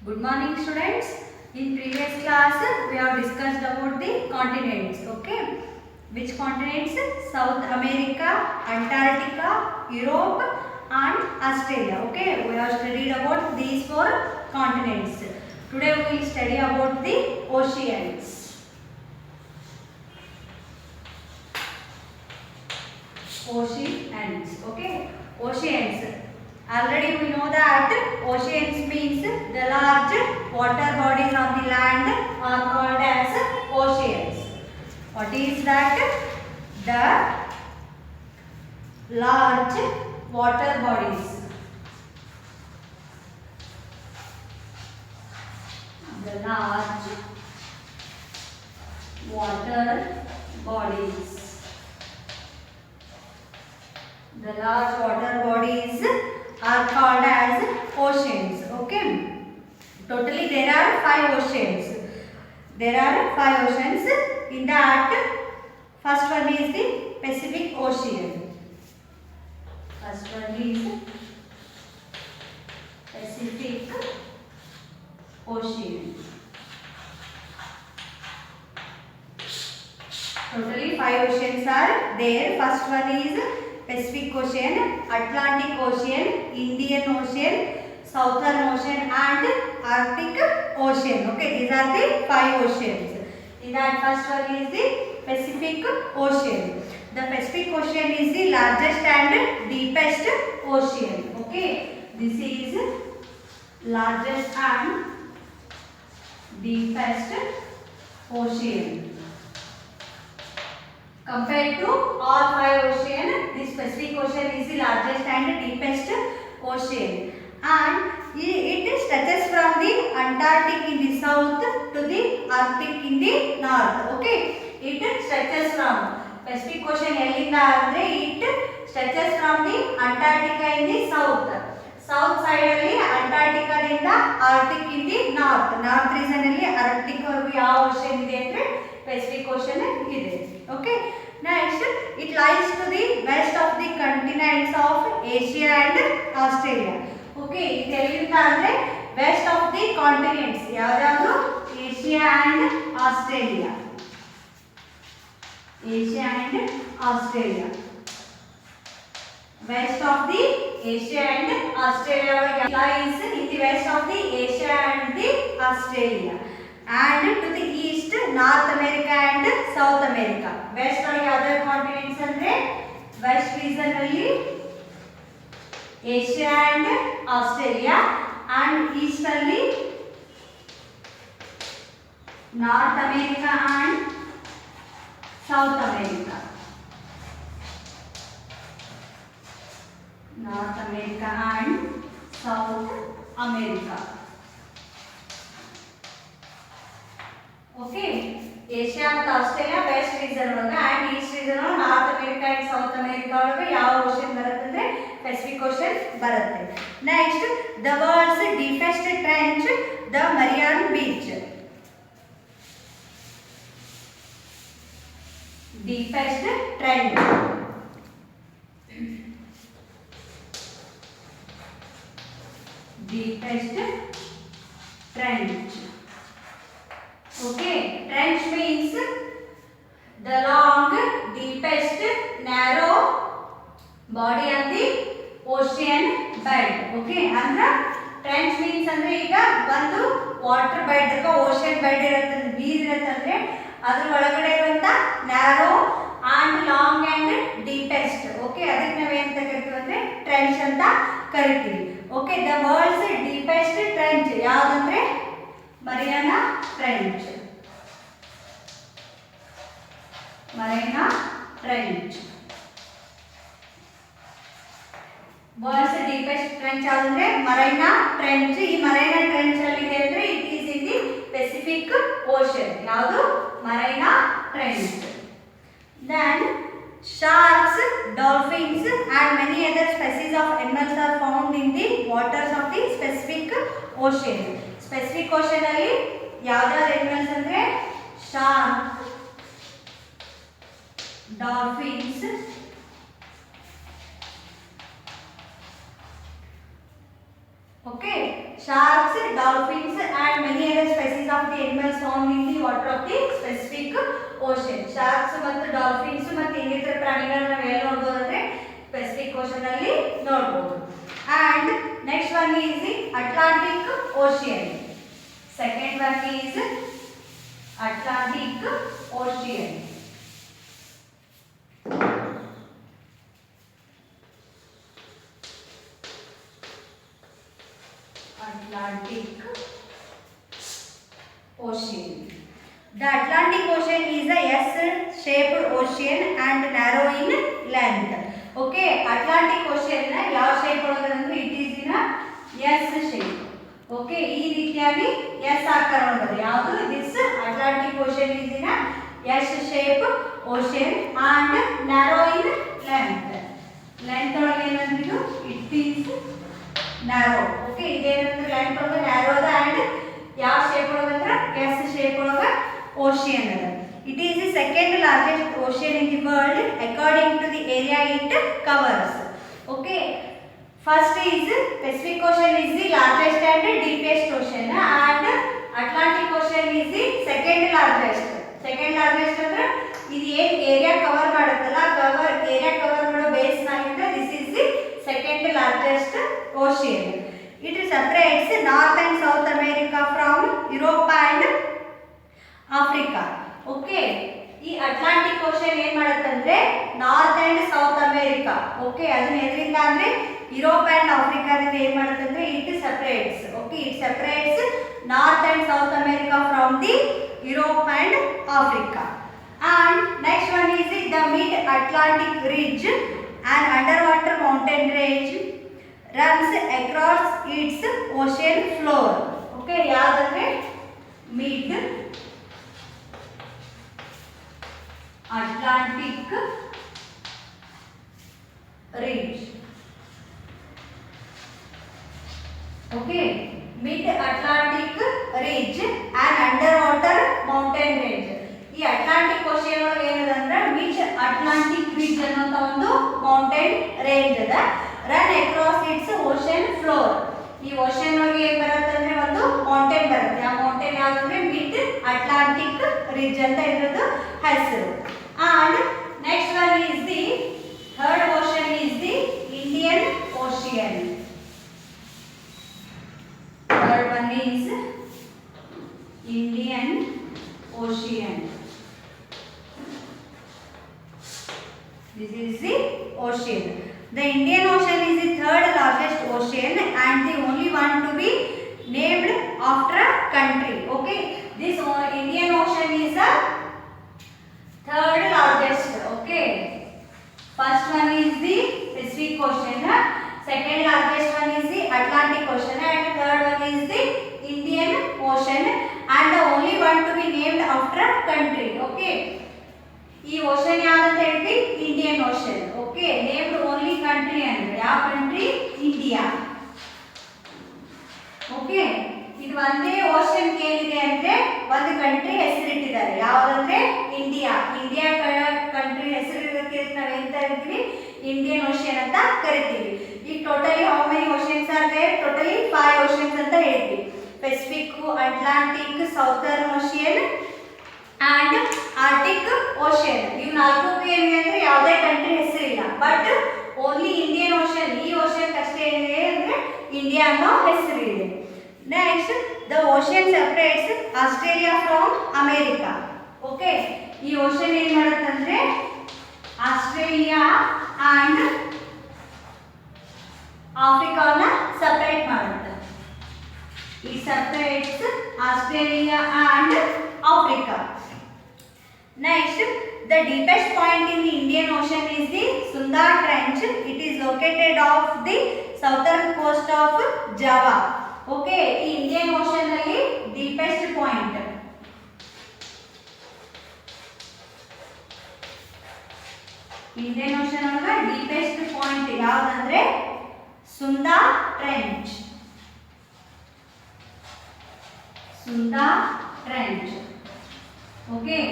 Good morning students. In previous class we have discussed about the continents. Okay. Which continents? South America, Antarctica, Europe and Australia. Okay. We have studied about these four continents. Today we will study about the oceans. Oceans. Okay. Oceans. Already we know that oceans means the large water bodies on the land are called as oceans. What is that? The large water bodies. The large water bodies. The large water bodies are called as oceans. Okay. Totally there are 5 oceans. There are 5 oceans. In that, first one is the Pacific Ocean. First one is Pacific Ocean. Totally 5 oceans are there. First one is Pacific Ocean, Atlantic Ocean, Indian Ocean, Southern Ocean and Arctic Ocean. Okay, these are the 5 oceans. In that, first one is the Pacific Ocean. The Pacific Ocean is the largest and deepest ocean. Okay, this is largest and deepest ocean. Compared to all 5 oceans, this Pacific Ocean is the largest and deepest ocean, and it stretches from the Antarctic in the south to the Arctic in the north. Okay, it stretches from Pacific Ocean ellinda andre it stretches from the Antarctica in the south. South side alli Antarctica ದಿಂದ Arctic in the north. North region alli Arctic ವರೆಗೂ ಯಾವ ocean ಇದೆ ಅಂದ್ರೆ Pacific Ocean ಇದೆ. Okay. Next, it lies to the west of the continents of Asia and Australia. Okay. ಇದು ಎಲ್ಲಿಂದ ಅಂದ್ರೆ west of the continents. ಯಾವ್ಯಾವುದು? Asia and Australia. Asia and Australia. West of the Asia and Australia lies in the west of the Asia and the Australia. And to the east North America and South America. West or other continents andre west region alli Asia and Australia, and east alli North America and South America. North America and South America. Okay, Asia and Australia west region ಒಳಗೆ and east region North America and South America ಒಳಗೆ ಯಾವ ocean ಬರುತ್ತೆ ಅಂದ್ರೆ Pacific Ocean ಬರುತ್ತೆ. Next, the world's deepest trench, the Mariana Beach. Deepest trench. Deepest trench. Okay, trench means the long, deepest, narrow body on the ocean bed. Okay, ಅಂದ್ರೆ trench means ಅಂದ್ರೆ ಈಗ ಒಂದು water bed ಅಥವಾ ocean bed ಇರುತ್ತೆ, ನೀರು ಇರುತ್ತೆ ಅಂದ್ರೆ ಅದರ ಒಳಗಡೆ ಇರುವಂತ narrow and long and deepest. Okay, ಅದಕ್ಕೆ ನಾವು ಏನು ಕರಿತೀವಿ ಅಂದ್ರೆ ಟ್ರೆಂಚ್ ಅಂತ ಕರಿತೀವಿ. Okay, the world's deepest trench ಯಾವುದಂದ್ರೆ Mariana Trench. Mariana Trench. World's deepest trench ಅಂದ್ರೆ Mariana Trench. ಈ Mariana Trench ಅಲ್ಲಿ ಇದೆ ಅಂದ್ರೆ it is in the Pacific Ocean. ಯಾವುದು? Mariana Trench. Then sharks, dolphins and many other species of animals are found in the waters of the Pacific Ocean. Pacific Ocean ಅಲ್ಲಿ ಯಾವ್ಯಾವ animals ಅಂದ್ರೆ shark, dolphins, okay, sharks, dolphins and many other species of the animals found in the water of the specific ocean. Sharks ಮತ್ತು dolphins ಮತ್ತು ಇನ್ನಿತರ ಪ್ರಾಣಿಗಳನ್ನ ನಾವು ಎಲ್ಲಿ ನೋಡಬಹುದು ಅಂದ್ರೆ Pacific Ocean ಅಲ್ಲಿ ನೋಡಬಹುದು. And next one is the Atlantic Ocean. Second one is Atlantic Ocean. Atlantic Ocean. The Atlantic Ocean is a S-shaped ocean and narrow in length. Okay, Atlantic Ocean na ಯಾವ shape ಒಳಗಡೆ ಅಂದ್ರೆ it is in a S shape. Okay, ಈ ರೀತಿಯಾಗಿ S ಆಕಾರ ಒಳಗಡೆ ಯಾವುದು this Atlantic Ocean is in a S shape ocean and narrow in length. Length ಒಳಗೆ ಏನಂದ್ರೆ ಇದು it is narrow. Okay, ಇದೇನಂದ್ರೆ length ಒಳಗೆ narrow ಅದ and ಯಾವ shape ಒಳಗೆ ಅಂದ್ರೆ S shape ಒಳಗೆ ocean ಅದ. It is the second largest ocean in the world according to the area it covers. Okay, first is Pacific Ocean is the largest and deepest ocean and Atlantic Ocean is the second largest. Second largest ಅಂದ್ರೆ ಇದು ಏನು area cover ಮಾಡುತ್ತಲ್ಲ area cover ಮಾಡೋ base ನಾಗಿಂದ this is the second largest ocean. It separates North and South America from Europe and Africa. Okay, ಈ Atlantic ocean ಏನು ಮಾಡುತ್ತಂದ್ರೆ north and south America okay ಅದನ್ನ ಎದರಿಂದ ಅಂದ್ರೆ ಯುರೋಪ್ ಅಂಡ್ ಆಫ್ರಿಕಾದಿಂದ ಏನು ಮಾಡುತ್ತಂದ್ರೆ it separates okay it separates north and south America from the Europe and Africa. And next one is the mid Atlantic ridge, an underwater mountain range runs across its ocean floor. Okay, ಯಾವ್ದಂದ್ರೆ mid Atlantic ridge. Okay, mid Atlantic ridge and underwater mountain range. ಈ Atlantic ocean ಒಳಗೆ ಏನದ ಅಂದ್ರೆ mid Atlantic ridge ಅನ್ನುವಂತ ಒಂದು mountain range ಅದ run across its ocean floor. ಈ ocean ಒಳಗೆ ಏನು ಬರುತ್ತೆ ಅಂದ್ರೆ ಒಂದು ಮೌಂಟೇನ್ ಬರುತ್ತೆ. ಆ ಮೌಂಟೇನ್ ಯಾವ್ದಂದ್ರೆ ಮಿಡ್ ಅಟ್ಲಾಂಟಿಕ್ ರಿಡ್ಜ್ ಅಂತ ಇರೋದು ಹೆಸರು. And next one is the third ocean is the Indian Ocean. Third one is Indian Ocean. This is the ocean. The Indian Ocean is the third largest ocean and the only one to be named after a country. Okay, this Indian Ocean is the third largest. Okay, first one is the Pacific Ocean, second largest one is the Atlantic Ocean and third one is the Indian Ocean and the only one to be named after a country. Okay, ಈ ocean ಯಾವ್ದಂತ ಹೇಳ್ತೀವಿ Indian ocean. Okay, named only country ಅಂದ್ರೆ ಯಾವ country India. Okay, ಇದು ಒಂದೇ ocean ಏನಿದೆ ಅಂದ್ರೆ ಒಂದು country ಹೆಸರಿಟ್ಟಿದ್ದಾರೆ ಯಾವ್ದಂದ್ರೆ ಇಂಡಿಯಾ. ಇಂಡಿಯಾ ಕಂಟ್ರಿ ಹೆಸರಿರೋದಕ್ಕೆ ನಾವೇಂತ ಕರಿತೀವಿ ಇಂಡಿಯನ್ ಓಷನ್ ಅಂತ ಕರಿತೀವಿ. ಈ totally how many oceans are there? Totally 5 oceans ಅಂತ ಹೇಳ್ತೀವಿ. Pacific, Atlantic, southern ocean and Arctic Ocean. ಇವು ನಾಲ್ಕು ಏನಿದೆ ಅಂದ್ರೆ ಯಾವುದೇ ಕಂಟ್ರಿ ಹೆಸರಿಲ್ಲ ಬಟ್ ಓನ್ಲಿ ಇಂಡಿಯನ್ ಓಷನ್ ಈ ಓಷನ್ ಅಷ್ಟೇ ಏನಿದೆ ಅಂದ್ರೆ ಇಂಡಿಯಾ ಅನ್ನೋ ಹೆಸರಿದೆ. Next the ocean separates Australia from America. Okay, ಈ ಓಷನ್ ಏನು ಮಾಡುತ್ತಂದ್ರೆ ಆಸ್ಟ್ರೇಲಿಯಾ ಅಂಡ್ ಆಫ್ರಿಕಾನ ಸೆಪರೇಟ್ ಮಾಡುತ್ತೆ. It separates Australia and Africa. Next, the deepest point in the Indian Ocean is the Sunda Trench. It is located off the southern coast of Java. Okay, in Indian Ocean alli deepest point. Indian Ocean ಒಳಗ deepest point ಯಾವ್ದಂದ್ರೆ Sunda Trench. Sunda Trench. Okay,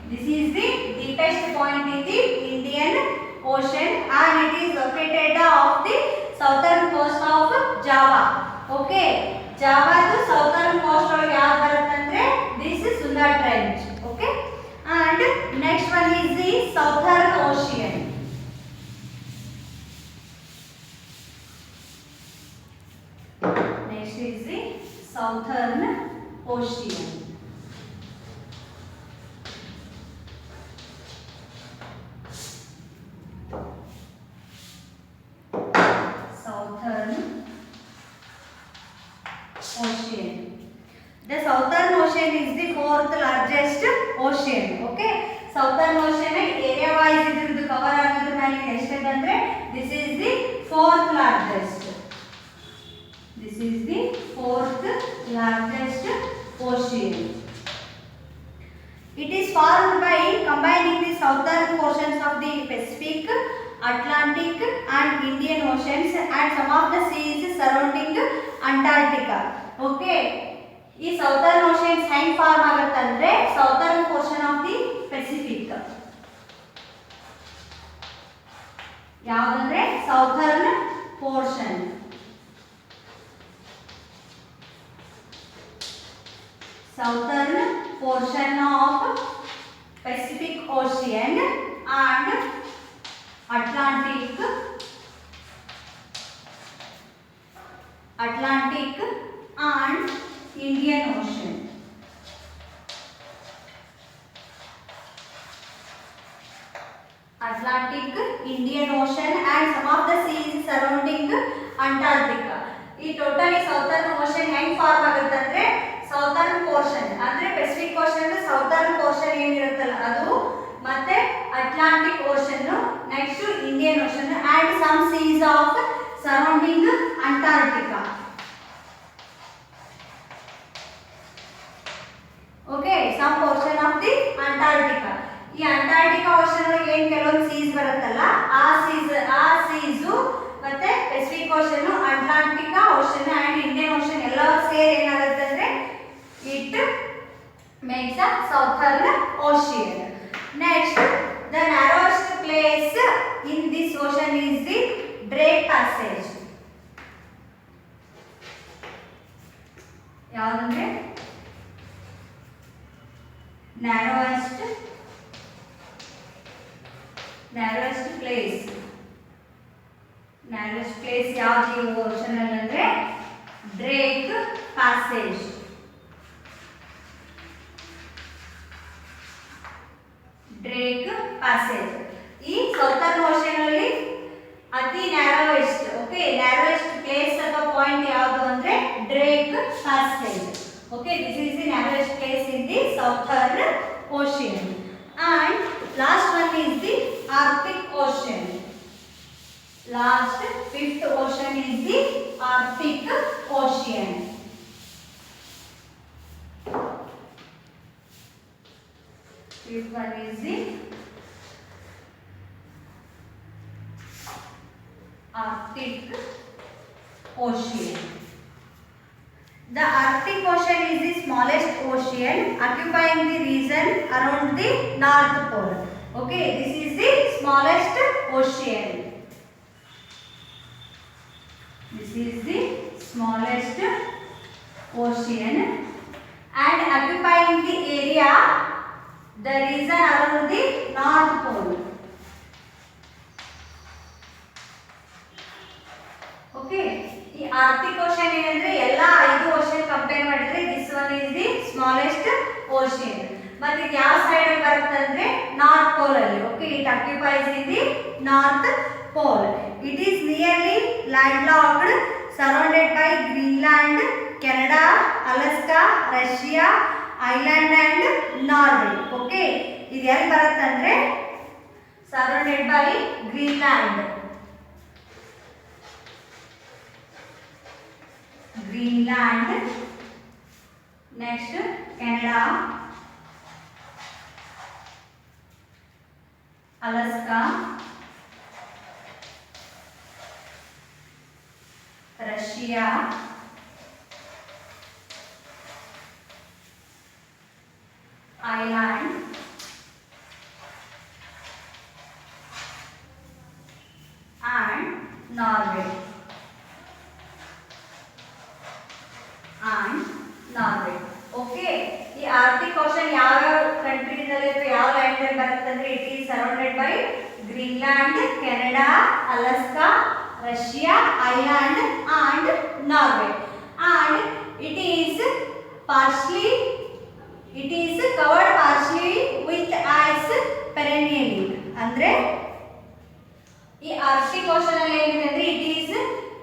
this is the deepest point in the Indian Ocean and it is located off the southern coast of Java. Okay, ಜಾವಾದು southern coast ಒಳಗೆ ಯಾವ್ದು ಬರುತ್ತೆ ಅಂದ್ರೆ this is Sunda trench. Okay, and next one is the southern ocean. Next is the southern ocean. Southern Ocean. The Southern Ocean is the fourth largest ocean. Okay, Southern Ocean area wise idradu cover agudra mele estiದೆ ಅಂದ್ರೆ this is the fourth largest. This is the fourth largest ocean. It is formed by combining the southern portions of the Pacific, Atlantic and Indian Oceans and some of the seas surrounding Antarctica. Okay, ಈ southern oceans ಹೆಂಗ್ form ಆಗುತ್ತೆ ಅಂದ್ರೆ southern portion of the Pacific. ಯಾವ್ದಂದ್ರೆ southern portion. Southern portion of Pacific Ocean and Atlantic and Indian Ocean. Atlantic, Indian Ocean and some of the seas surrounding Antarctica. ಈ totally southern ocean ಹೆಂಗ್ form ಆಗುತ್ತೆ ಅಂದ್ರೆ southern portion ಅಂದ್ರೆ Pacific ocean southern portion ಏನಿರುತ್ತಲ್ಲ ಅದು, ಮತ್ತೆ Atlantic ocean, next Indian ocean and some seas of surrounding Antarctica. Okay, some portion of the Antarctica. ಈ Antarctica ocean ಒಳಗೆ ಏನ್ ಕೆಲವೊಂದು ಸೀಸ್ ಬರುತ್ತಲ್ಲ ಆ ಸೀಸು ಮತ್ತೆ Pacific ocean, Atlantic ocean and Indian ocean ಎಲ್ಲ ಸೇರಿ ಏನಾಗುತ್ತೆ ಅಂದ್ರೆ it makes a southern ocean. Next, the narrowest place in this ocean is the Drake Passage. ಯಾವ್ದಂದ್ರೆ narrowest place ಯಾವ್ದು ಈ ಓಷನ್ ಅಲ್ಲಿ ಅಂದ್ರೆ ಡ್ರೇಕ್ ಪ್ಯಾಸೇಜ್. ಡ್ರೇಕ್ ಪ್ಯಾಸೇಜ್ ಈ ಸೌದರ್ನ್ ಓಷನ್ ಅಲ್ಲಿ ಅತಿ ನ್ಯಾರೋವೆಸ್ಟ್, ಓಕೆ, ನ್ಯಾರೋವೆಸ್ಟ್ ಪ್ಲೇಸ್ ಅಥವಾ ಪಾಯಿಂಟ್ ಯಾವುದು ಅಂದ್ರೆ Drake passage. Okay, this is the narrowest place in the southern ocean. And last one is the Arctic ocean. Last fifth ocean is the Arctic Ocean. Fifth one is the Arctic Ocean. The Arctic Ocean is the smallest ocean occupying the region around the North Pole. Okay, this is the smallest ocean. This is the smallest ocean and occupying the area, the region around the North Pole. Okay, ಈ Arctic ocean ಏನಂದ್ರೆ ಎಲ್ಲ 5 ocean compare ಮಾಡಿದ್ರೆ this one is the smallest ocean. ಮತ್ತೆ ಇದು ಯಾವ side ಅಲ್ಲಿ ಬರುತ್ತೆ ಅಂದ್ರೆ ನಾರ್ತ್ ಪೋಲ್ ಅಲ್ಲಿ. Okay, it occupies in the north pole. It is nearly landlocked, surrounded by Greenland, Canada, Alaska, Russia, Ireland and Norway. Okay, ಇದು ಎಲ್ಲಿ ಬರುತ್ತೆ ಅಂದ್ರೆ surrounded by Greenland, next Canada, Alaska, Russia, Ireland and Norway. Norway. Okay, ಈ Arctic ocean ಯಾವ ಕಂಟ್ರಿನಲ್ಲಿ ಅಥವಾ ಯಾವ land ಅಲ್ಲಿ ಬರುತ್ತೆ ಅಂದ್ರೆ it is surrounded by Greenland, Canada, Alaska, Russia, island and Norway. And it is covered partially with ice perennially. ಅಂದ್ರೆ ಈ Arctic ocean ಅಲ್ಲಿ ಏನಿದೆ ಅಂದ್ರೆ it is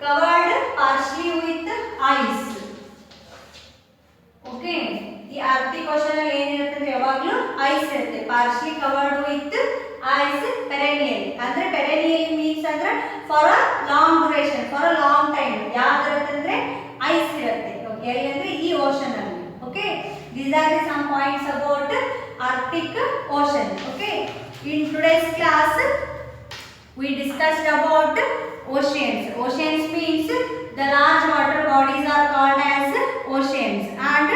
covered partially with ice. Okay, ಈ ಆರ್ಟಿಕ್ ಓಷನ್ ಅಲ್ಲಿ ಏನಿರುತ್ತೆ ಅಂದ್ರೆ ಯಾವಾಗಲೂ ಐಸ್ ಇರುತ್ತೆ. Partially covered with ice perennially. ಅಂದ್ರೆ ಪೆರೆನಿಯಲಿ ಮೀನ್ಸ್ ಅಂದ್ರೆ for a long duration, for a long time. ಯಾವ್ದಿರುತ್ತೆ ಅಂದ್ರೆ ಐಸ್ ಇರುತ್ತೆ. ಓಕೆ, ಎಲ್ಲಿ ಅಂದ್ರೆ ಈ ಓಷನ್ ಅಲ್ಲಿ. Okay, these are the some points about Arctic Ocean. Okay, in today's class we discussed about oceans. Oceans means the large water bodies are called as oceans. And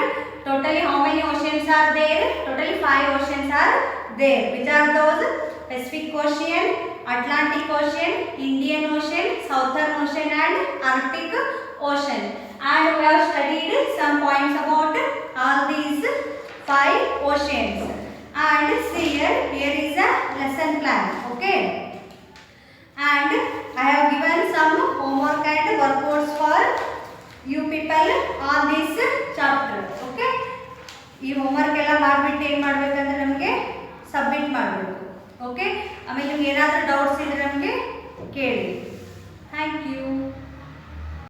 totally how many oceans are there? Totally 5 oceans are there. Which are those? Pacific Ocean, Atlantic Ocean, Indian Ocean, Southern Ocean and Arctic Ocean. And we have studied some points about all these 5 oceans. And see here is a lesson plan. Okay, and I have given some homework and workouts for you people on this chapter. Okay, ಈ homework ಎಲ್ಲ ಮಾಡಿಬಿಟ್ಟು ಏನು ಮಾಡಬೇಕಂದ್ರೆ ನಮಗೆ submit ಮಾಡಬೇಕು. Okay, ಆಮೇಲೆ ನಿಮ್ಗೆ ಏನಾದರೂ ಡೌಟ್ಸ್ ಇದ್ರೆ ನಮಗೆ ಕೇಳಿ. Thank you.